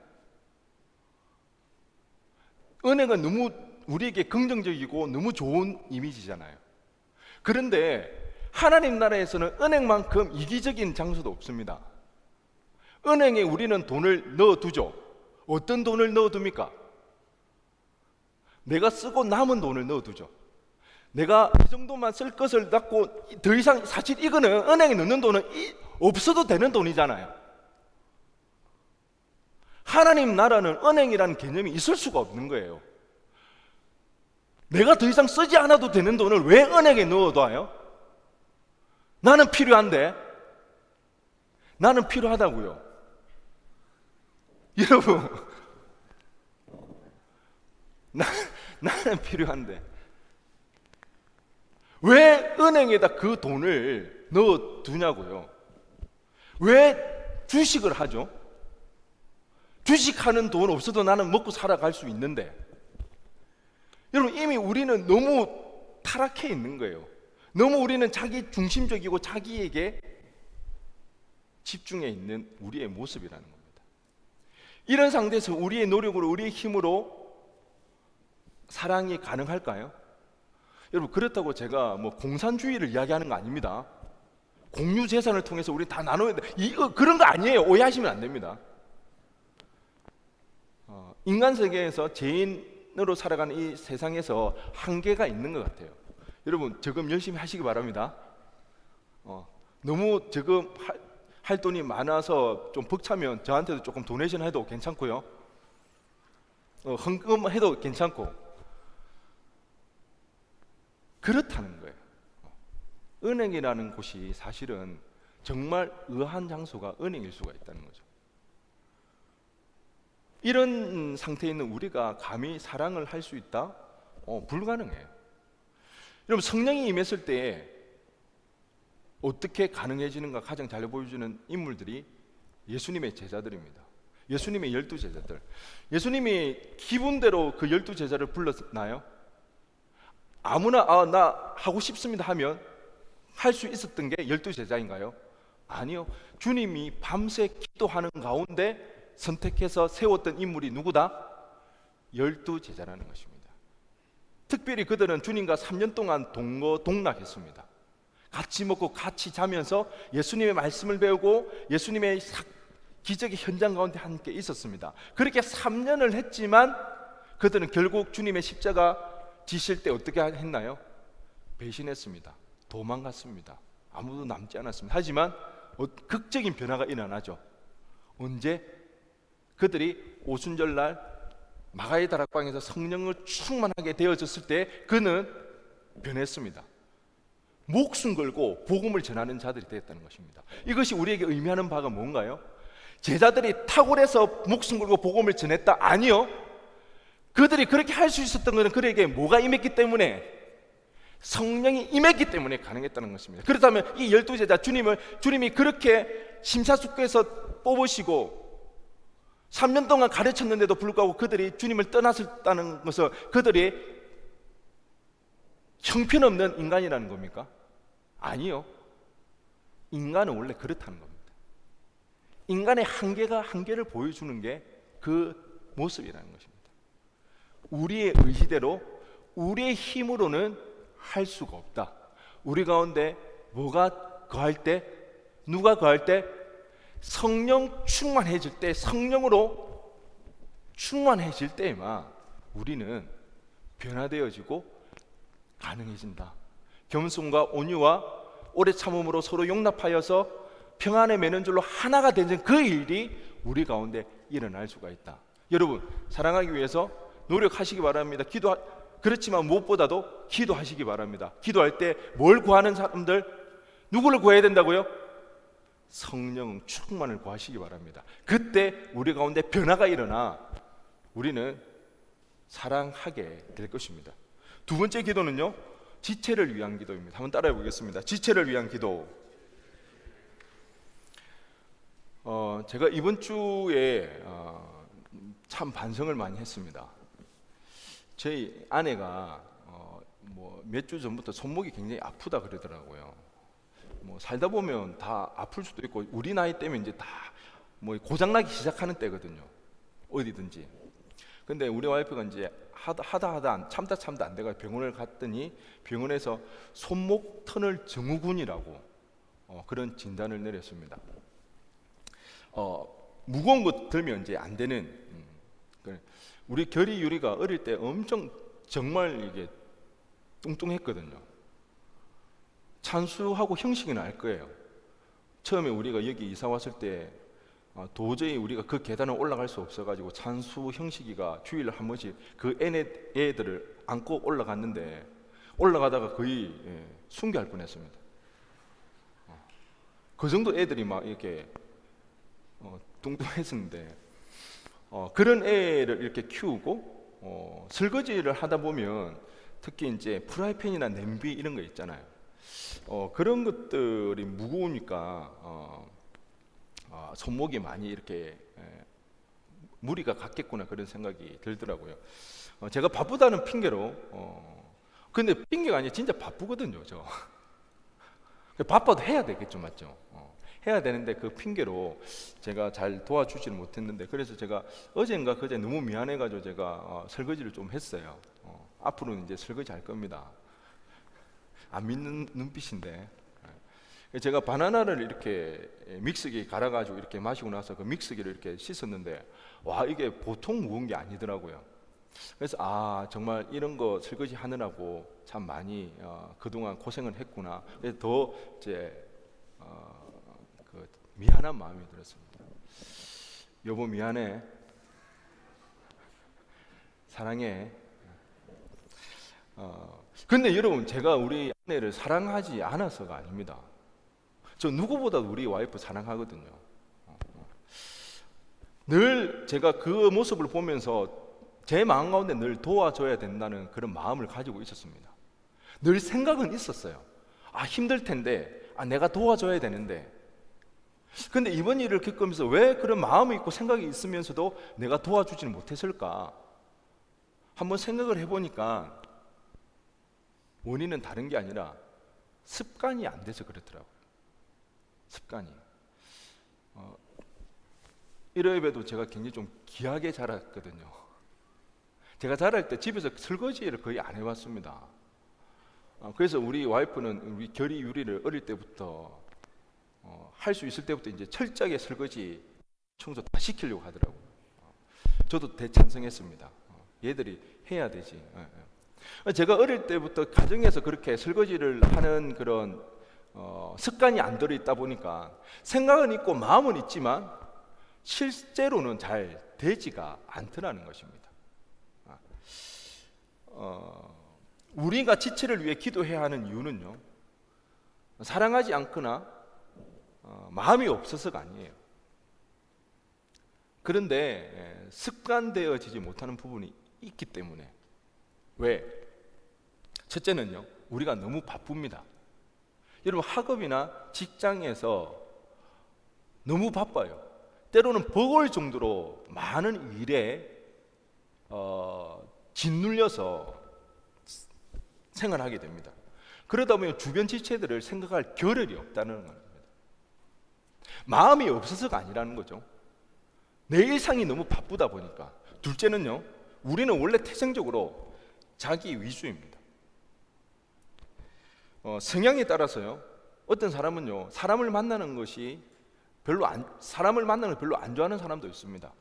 은행은 너무 우리에게 긍정적이고 너무 좋은 이미지잖아요. 그런데 하나님 나라에서는 은행만큼 이기적인 장소도 없습니다. 은행에 우리는 돈을 넣어두죠. 어떤 돈을 넣어둡니까? 내가 쓰고 남은 돈을 넣어두죠. 내가 이 정도만 쓸 것을 갖고 더 이상, 사실 이거는 은행에 넣는 돈은 없어도 되는 돈이잖아요. 하나님 나라는 은행이라는 개념이 있을 수가 없는 거예요. 내가 더 이상 쓰지 않아도 되는 돈을 왜 은행에 넣어둬요? 나는 필요한데. 나는 필요하다고요. 여러분, 나는 필요한데 왜 은행에다 그 돈을 넣어두냐고요. 왜 주식을 하죠? 주식하는 돈 없어도 나는 먹고 살아갈 수 있는데. 여러분, 이미 우리는 너무 타락해 있는 거예요. 너무 우리는 자기 중심적이고 자기에게 집중해 있는 우리의 모습이라는 겁니다. 이런 상태에서 우리의 노력으로, 우리의 힘으로 사랑이 가능할까요? 여러분, 그렇다고 제가 공산주의를 이야기하는 거 아닙니다. 공유 재산을 통해서 우리 다 나눠야 돼. 그런 거 아니에요. 오해하시면 안 됩니다. 인간 세계에서 죄인으로 살아가는 이 세상에서 한계가 있는 것 같아요. 여러분, 저금 열심히 하시기 바랍니다. 너무 저금 할 돈이 많아서 좀 벅차면 저한테도 조금 도네이션 해도 괜찮고요. 헌금 해도 괜찮고. 그렇다는 거예요. 은행이라는 곳이 사실은 정말 의아한 장소가 은행일 수가 있다는 거죠. 이런 상태에 있는 우리가 감히 사랑을 할 수 있다? 불가능해요. 여러분, 성령이 임했을 때 어떻게 가능해지는가 가장 잘 보여주는 인물들이 예수님의 제자들입니다. 예수님의 12제자들. 예수님이 기분대로 그 12제자를 불렀나요? 아무나 나 하고 싶습니다 하면 할 수 있었던 게 12제자인가요? 아니요. 주님이 밤새 기도하는 가운데 선택해서 세웠던 인물이 누구다? 12제자라는 것입니다. 특별히 그들은 주님과 3년 동안 동거동락했습니다. 같이 먹고 같이 자면서 예수님의 말씀을 배우고 예수님의 기적의 현장 가운데 함께 있었습니다. 그렇게 3년을 했지만 그들은 결국 주님의 십자가 지실 때 어떻게 했나요? 배신했습니다. 도망갔습니다. 아무도 남지 않았습니다. 하지만 극적인 변화가 일어나죠. 언제? 그들이 오순절날 마가의 다락방에서 성령을 충만하게 되어졌을 때 그는 변했습니다. 목숨 걸고 복음을 전하는 자들이 되었다는 것입니다. 이것이 우리에게 의미하는 바가 뭔가요? 제자들이 탁월해서 목숨 걸고 복음을 전했다? 아니요. 그들이 그렇게 할 수 있었던 것은 그들에게 뭐가 임했기 때문에? 성령이 임했기 때문에 가능했다는 것입니다. 그렇다면 이 12제자 주님이 그렇게 심사숙고해서 뽑으시고 3년 동안 가르쳤는데도 불구하고 그들이 주님을 떠났다는 것은 그들이 형편없는 인간이라는 겁니까? 아니요. 인간은 원래 그렇다는 겁니다. 인간의 한계를 보여주는 게 그 모습이라는 것입니다. 우리의 의지대로 우리의 힘으로는 할 수가 없다. 우리 가운데 뭐가 거할 때, 누가 거할 때, 성령 충만해질 때, 성령으로 충만해질 때에만 우리는 변화되어지고 가능해진다. 겸손과 온유와 오래 참음으로 서로 용납하여서 평안에 매는 줄로 하나가 되는 그 일이 우리 가운데 일어날 수가 있다. 여러분, 사랑하기 위해서 노력하시기 바랍니다. 그렇지만 무엇보다도 기도하시기 바랍니다. 기도할 때 뭘 구하는 사람들, 누구를 구해야 된다고요? 성령 충만을 구하시기 바랍니다. 그때 우리 가운데 변화가 일어나 우리는 사랑하게 될 것입니다. 두 번째 기도는요, 지체를 위한 기도입니다. 한번 따라해 보겠습니다. 지체를 위한 기도. 제가 이번 주에 참 반성을 많이 했습니다. 저희 아내가 몇 주 전부터 손목이 굉장히 아프다 그러더라고요. 살다 보면 다 아플 수도 있고 우리 나이 때면 이제 다 고장나기 시작하는 때거든요. 어디든지. 근데 우리 와이프가 이제 하다 참다 안 돼가 병원을 갔더니 병원에서 손목 터널 증후군이라고 그런 진단을 내렸습니다. 무거운 것 들면 이제 안 되는. 우리 결이 유리가 어릴 때 엄청 정말 이게 뚱뚱했거든요. 찬수하고 형식은 알 거예요. 처음에 우리가 여기 이사 왔을 때 도저히 우리가 그 계단을 올라갈 수 없어가지고 찬수 형식이가 주일에 한 번씩 그 애들을 안고 올라갔는데 올라가다가 거의 순교할 뻔했습니다. 그 정도 애들이 막 이렇게 뚱뚱했었는데 그런 애를 이렇게 키우고 설거지를 하다 보면 특히 이제 프라이팬이나 냄비 이런 거 있잖아요. 그런 것들이 무거우니까 손목이 많이 이렇게 무리가 갔겠구나 그런 생각이 들더라고요. 제가 바쁘다는 핑계로 근데 핑계가 아니라 진짜 바쁘거든요. 저 바빠도 해야 되겠죠, 맞죠? 해야 되는데 그 핑계로 제가 잘 도와주지를 못했는데 그래서 제가 어젠가 그제 너무 미안해가지고 제가 설거지를 좀 했어요. 앞으로는 이제 설거지 할 겁니다. 안 믿는 눈빛인데 제가 바나나를 이렇게 믹서기에 갈아가지고 이렇게 마시고 나서 그 믹서기를 이렇게 씻었는데 와 이게 보통 무거운 게 아니더라고요. 그래서 정말 이런 거 설거지 하느라고 참 많이 그동안 고생을 했구나. 그래서 더 이제 그 미안한 마음이 들었습니다. 여보 미안해. 사랑해. 근데 여러분 제가 우리 아내를 사랑하지 않아서가 아닙니다. 저 누구보다도 우리 와이프 사랑하거든요. 늘 제가 그 모습을 보면서 제 마음 가운데 늘 도와줘야 된다는 그런 마음을 가지고 있었습니다. 늘 생각은 있었어요. 힘들 텐데 내가 도와줘야 되는데 근데 이번 일을 겪으면서 왜 그런 마음이 있고 생각이 있으면서도 내가 도와주지는 못했을까 한번 생각을 해보니까 원인은 다른 게 아니라 습관이 안 돼서 그렇더라고요. 습관이. 이러에도 제가 굉장히 좀 귀하게 자랐거든요. 제가 자랄 때 집에서 설거지를 거의 안 해왔습니다. 그래서 우리 와이프는 우리 결이 유리를 어릴 때부터 할 수 있을 때부터 이제 철저하게 설거지 청소 다 시키려고 하더라고요. 저도 대찬성했습니다. 얘들이 해야 되지. 제가 어릴 때부터 가정에서 그렇게 설거지를 하는 그런 습관이 안 들어있다 보니까 생각은 있고 마음은 있지만 실제로는 잘 되지가 않더라는 것입니다. 우리가 지체를 위해 기도해야 하는 이유는요, 사랑하지 않거나 마음이 없어서가 아니에요. 그런데 습관되어지지 못하는 부분이 있기 때문에. 왜? 첫째는요, 우리가 너무 바쁩니다. 여러분, 학업이나 직장에서 너무 바빠요. 때로는 버거울 정도로 많은 일에 짓눌려서 생활하게 됩니다. 그러다 보면 주변 지체들을 생각할 겨를이 없다는 겁니다. 마음이 없어서가 아니라는 거죠. 내 일상이 너무 바쁘다 보니까. 둘째는요, 우리는 원래 태생적으로 자기 위주입니다. 성향에 따라서요, 어떤 사람은요, 사람을 만나는 걸 별로 안 좋아하는 사람도 있습니다.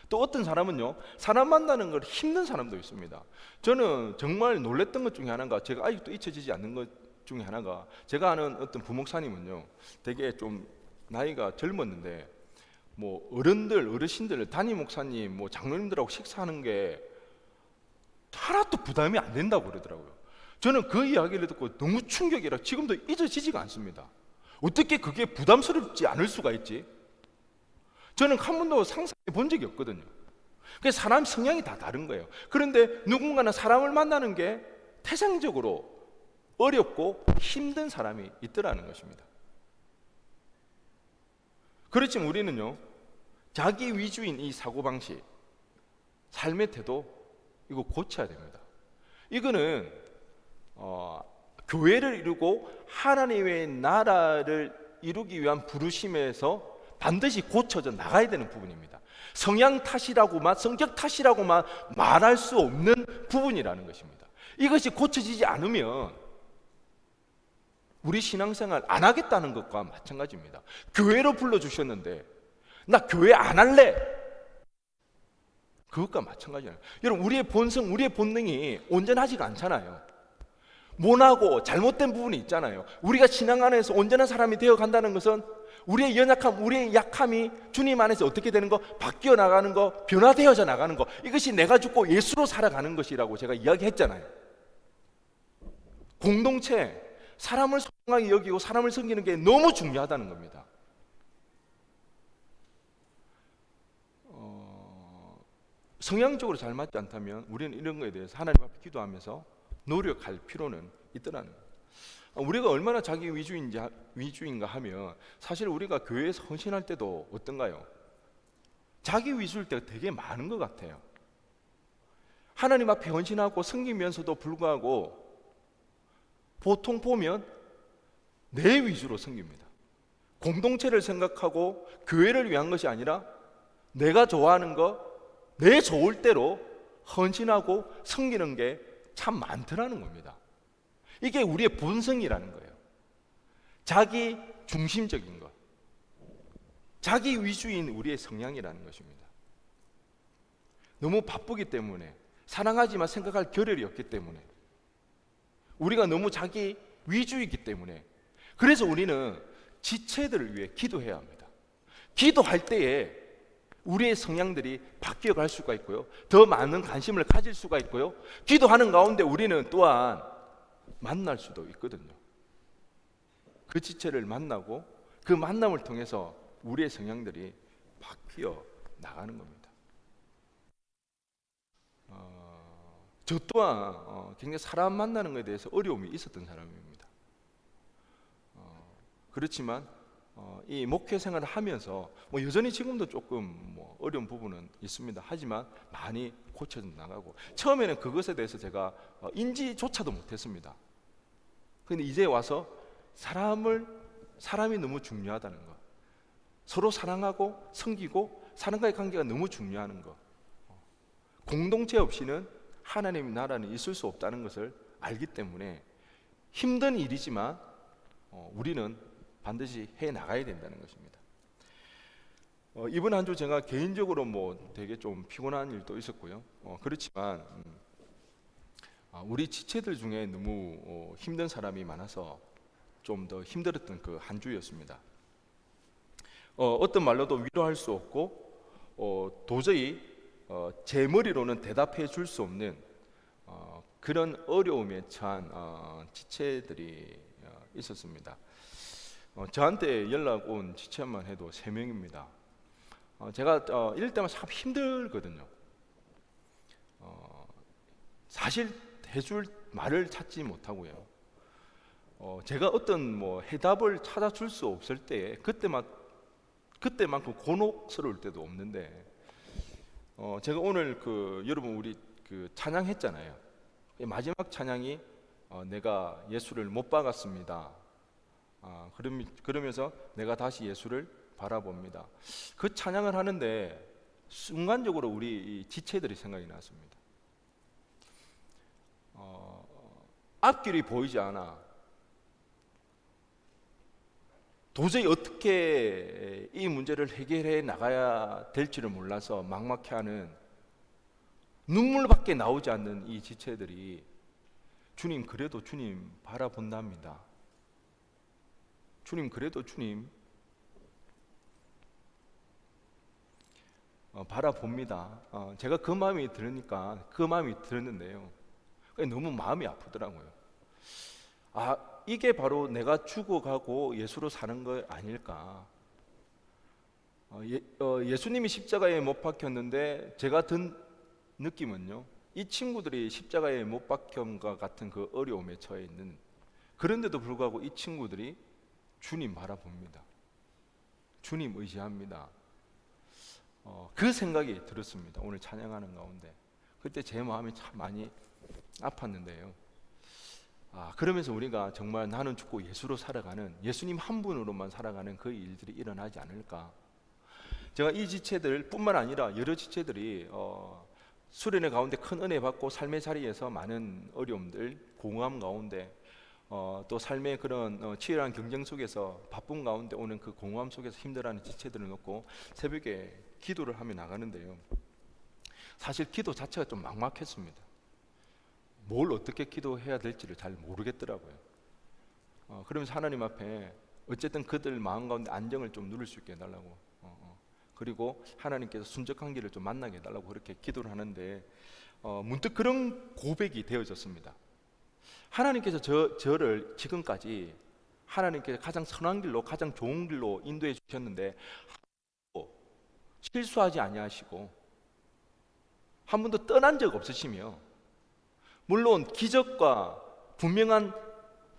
또 어떤 사람은요, 사람 만나는 걸 힘든 사람도 있습니다. 저는 정말 놀랬던 것 중에 하나가, 제가 아직도 잊혀지지 않는 것 중에 하나가, 제가 아는 어떤 부목사님은요, 되게 좀 나이가 젊었는데 뭐 어르신들, 담임 목사님, 뭐 장로님들하고 식사하는 게 하나도 부담이 안 된다고 그러더라고요. 저는 그 이야기를 듣고 너무 충격이라 지금도 잊어지지가 않습니다. 어떻게 그게 부담스럽지 않을 수가 있지? 저는 한 번도 상상해 본 적이 없거든요. 그래서 사람 성향이 다 다른 거예요. 그런데 누군가는 사람을 만나는 게 태생적으로 어렵고 힘든 사람이 있더라는 것입니다. 그렇지만 우리는요, 자기 위주인 이 사고방식, 삶의 태도, 이거 고쳐야 됩니다. 이거는 교회를 이루고 하나님의 나라를 이루기 위한 부르심에서 반드시 고쳐져 나가야 되는 부분입니다. 성향 탓이라고만, 성격 탓이라고만 말할 수 없는 부분이라는 것입니다. 이것이 고쳐지지 않으면 우리 신앙생활 안 하겠다는 것과 마찬가지입니다. 교회로 불러주셨는데 나 교회 안 할래, 그것과 마찬가지예요. 여러분, 우리의 본성, 우리의 본능이 온전하지가 않잖아요. 모나고 잘못된 부분이 있잖아요. 우리가 신앙 안에서 온전한 사람이 되어 간다는 것은 우리의 연약함, 우리의 약함이 주님 안에서 어떻게 되는 거, 바뀌어 나가는 거, 변화되어져 나가는 거, 이것이 내가 죽고 예수로 살아가는 것이라고 제가 이야기했잖아요. 공동체, 사람을 소중하게 여기고 사람을 섬기는 게 너무 중요하다는 겁니다. 성향적으로 잘 맞지 않다면 우리는 이런 거에 대해서 하나님 앞에 기도하면서 노력할 필요는 있더라는 거예요. 우리가 얼마나 자기 위주인가 하면, 사실 우리가 교회에서 헌신할 때도 어떤가요? 자기 위주일 때가 되게 많은 것 같아요. 하나님 앞에 헌신하고 섬기면서도 불구하고 보통 보면 내 위주로 섬깁니다. 공동체를 생각하고 교회를 위한 것이 아니라 내가 좋아하는 거, 내 좋을 대로 헌신하고 섬기는 게 참 많더라는 겁니다. 이게 우리의 본성이라는 거예요. 자기 중심적인 것, 자기 위주인 우리의 성향이라는 것입니다. 너무 바쁘기 때문에, 사랑하지만 생각할 겨를이 없기 때문에, 우리가 너무 자기 위주이기 때문에, 그래서 우리는 지체들을 위해 기도해야 합니다. 기도할 때에 우리의 성향들이 바뀌어갈 수가 있고요, 더 많은 관심을 가질 수가 있고요, 기도하는 가운데 우리는 또한 만날 수도 있거든요. 그 지체를 만나고 그 만남을 통해서 우리의 성향들이 바뀌어 나가는 겁니다. 저 또한 굉장히 사람 만나는 것에 대해서 어려움이 있었던 사람입니다. 그렇지만 이 목회 생활을 하면서 여전히 지금도 조금 어려운 부분은 있습니다. 하지만 많이 고쳐져 나가고, 처음에는 그것에 대해서 제가 인지조차도 못했습니다. 그런데 이제 와서 사람이 너무 중요하다는 것, 서로 사랑하고 섬기고 사람과의 관계가 너무 중요한 것, 공동체 없이는 하나님의 나라는 있을 수 없다는 것을 알기 때문에 힘든 일이지만 우리는 반드시 해 나가야 된다는 것입니다. 이번 한 주 제가 개인적으로 되게 좀 피곤한 일도 있었고요. 그렇지만 우리 지체들 중에 너무 힘든 사람이 많아서 좀 더 힘들었던 그 한 주였습니다. 어떤 말로도 위로할 수 없고 도저히 제 머리로는 대답해 줄 수 없는 그런 어려움에 처한 지체들이 있었습니다. 저한테 연락 온 지체만 해도 3명입니다. 제가 이럴 때만 참 힘들거든요. 사실 해줄 말을 찾지 못하고요, 제가 어떤 해답을 찾아줄 수 없을 때 그때만큼 곤혹스러울 때도 없는데, 제가 오늘 여러분 우리 찬양했잖아요. 마지막 찬양이 내가 예수를 못 박았습니다. 그러면서 내가 다시 예수를 바라봅니다. 그 찬양을 하는데 순간적으로 우리 이 지체들이 생각이 났습니다. 앞길이 보이지 않아. 도저히 어떻게 이 문제를 해결해 나가야 될지를 몰라서 막막해하는, 눈물밖에 나오지 않는 이 지체들이 주님, 그래도 주님 바라본답니다. 주님, 그래도 주님 바라봅니다. 제가 그 마음이 들으니까 그 마음이 들었는데요, 너무 마음이 아프더라고요. 이게 바로 내가 죽어가고 예수로 사는 거 아닐까. 예수님이 십자가에 못 박혔는데 제가 든 느낌은요, 이 친구들이 십자가에 못 박혔과 같은 그 어려움에 처해 있는, 그런데도 불구하고 이 친구들이 주님 바라봅니다. 주님 의지합니다. 그 생각이 들었습니다. 오늘 찬양하는 가운데. 그때 제 마음이 참 많이 아팠는데요. 그러면서 우리가 정말 나는 죽고 예수로 살아가는, 예수님 한 분으로만 살아가는 그 일들이 일어나지 않을까. 제가 이 지체들 뿐만 아니라 여러 지체들이 수련회 가운데 큰 은혜 받고 삶의 자리에서 많은 어려움들, 공허함 가운데, 또 삶의 그런 치열한 경쟁 속에서 바쁜 가운데 오는 그 공허함 속에서 힘들어하는 지체들을 놓고 새벽에 기도를 하며 나가는데요, 사실 기도 자체가 좀 막막했습니다. 뭘 어떻게 기도해야 될지를 잘 모르겠더라고요. 그러면서 하나님 앞에 어쨌든 그들 마음 가운데 안정을 좀 누릴 수 있게 해달라고, 그리고 하나님께서 순적한 길을 좀 만나게 해달라고 그렇게 기도를 하는데, 문득 그런 고백이 되어졌습니다. 하나님께서 저를 지금까지 하나님께서 가장 선한 길로, 가장 좋은 길로 인도해 주셨는데 실수하지 아니하시고 한 번도 떠난 적 없으시며, 물론 기적과 분명한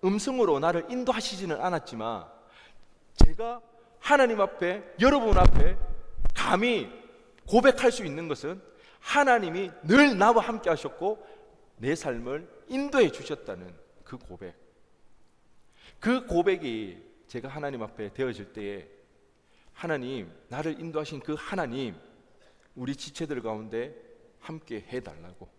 음성으로 나를 인도하시지는 않았지만, 제가 하나님 앞에, 여러분 앞에 감히 고백할 수 있는 것은 하나님이 늘 나와 함께 하셨고 내 삶을 인도해 주셨다는 그 고백. 그 고백이 제가 하나님 앞에 되어질 때에, 하나님, 나를 인도하신 그 하나님, 우리 지체들 가운데 함께 해달라고,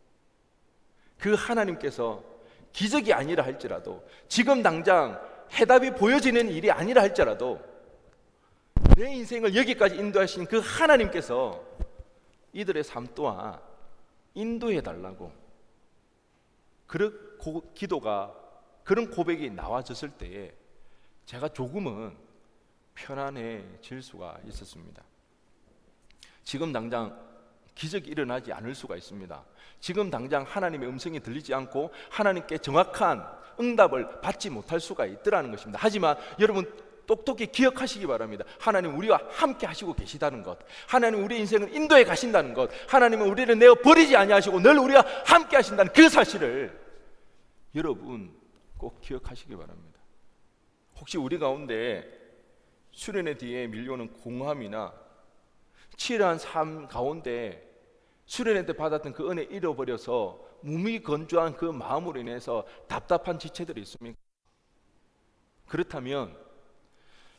그 하나님께서 기적이 아니라 할지라도, 지금 당장 해답이 보여지는 일이 아니라 할지라도 내 인생을 여기까지 인도하신 그 하나님께서 이들의 삶 또한 인도해 달라고, 그런 기도가, 그런 고백이 나와졌을 때에 제가 조금은 편안해질 수가 있었습니다. 지금 당장 기적이 일어나지 않을 수가 있습니다. 지금 당장 하나님의 음성이 들리지 않고 하나님께 정확한 응답을 받지 못할 수가 있더라는 것입니다. 하지만 여러분 똑똑히 기억하시기 바랍니다. 하나님 우리와 함께 하시고 계시다는 것, 하나님 우리 인생을 인도해 가신다는 것, 하나님은 우리를 내어 버리지 아니하시고 늘 우리와 함께 하신다는 그 사실을 여러분 꼭 기억하시기 바랍니다. 혹시 우리 가운데 수련회 뒤에 밀려오는 공허함이나 치열한 삶 가운데 수련회 때 받았던 그 은혜 잃어버려서 무미건조한 그 마음으로 인해서 답답한 지체들이 있습니까? 그렇다면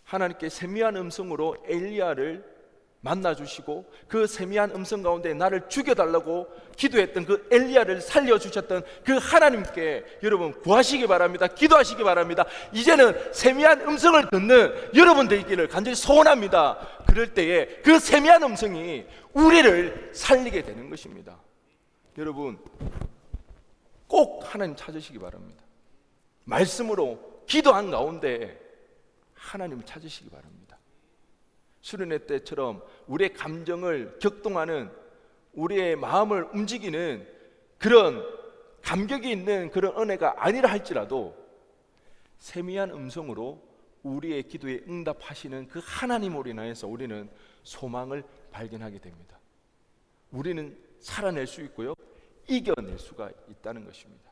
하나님께 세미한 음성으로 엘리야를 만나주시고 그 세미한 음성 가운데 나를 죽여달라고 기도했던 그 엘리야를 살려주셨던 그 하나님께 여러분 구하시기 바랍니다. 기도하시기 바랍니다. 이제는 세미한 음성을 듣는 여러분 되기를 간절히 소원합니다. 그럴 때에 그 세미한 음성이 우리를 살리게 되는 것입니다. 여러분 꼭 하나님 찾으시기 바랍니다. 말씀으로 기도한 가운데 하나님을 찾으시기 바랍니다. 수련회 때처럼 우리의 감정을 격동하는, 우리의 마음을 움직이는 그런 감격이 있는 그런 은혜가 아니라 할지라도 세미한 음성으로 우리의 기도에 응답하시는 그 하나님으로 인하여서 우리는 소망을 발견하게 됩니다. 우리는 살아낼 수 있고요, 이겨낼 수가 있다는 것입니다.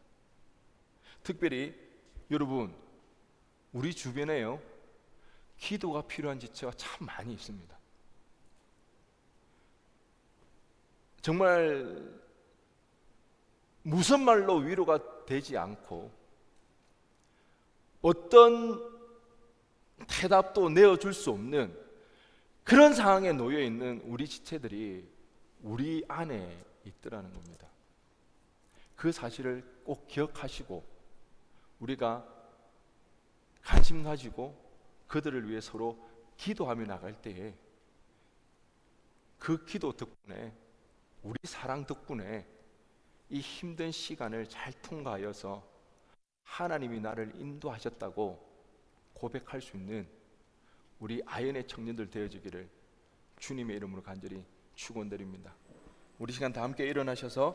특별히 여러분 우리 주변에요, 기도가 필요한 지체가 참 많이 있습니다. 정말 무슨 말로 위로가 되지 않고 어떤 대답도 내어줄 수 없는 그런 상황에 놓여 있는 우리 지체들이 우리 안에 있더라는 겁니다. 그 사실을 꼭 기억하시고 우리가 관심 가지고 그들을 위해 서로 기도하며 나갈 때에 그 기도 덕분에, 우리 사랑 덕분에 이 힘든 시간을 잘 통과하여서 하나님이 나를 인도하셨다고 고백할 수 있는 우리 아연의 청년들 되어지기를 주님의 이름으로 간절히 축원드립니다. 우리 시간 다 함께 일어나셔서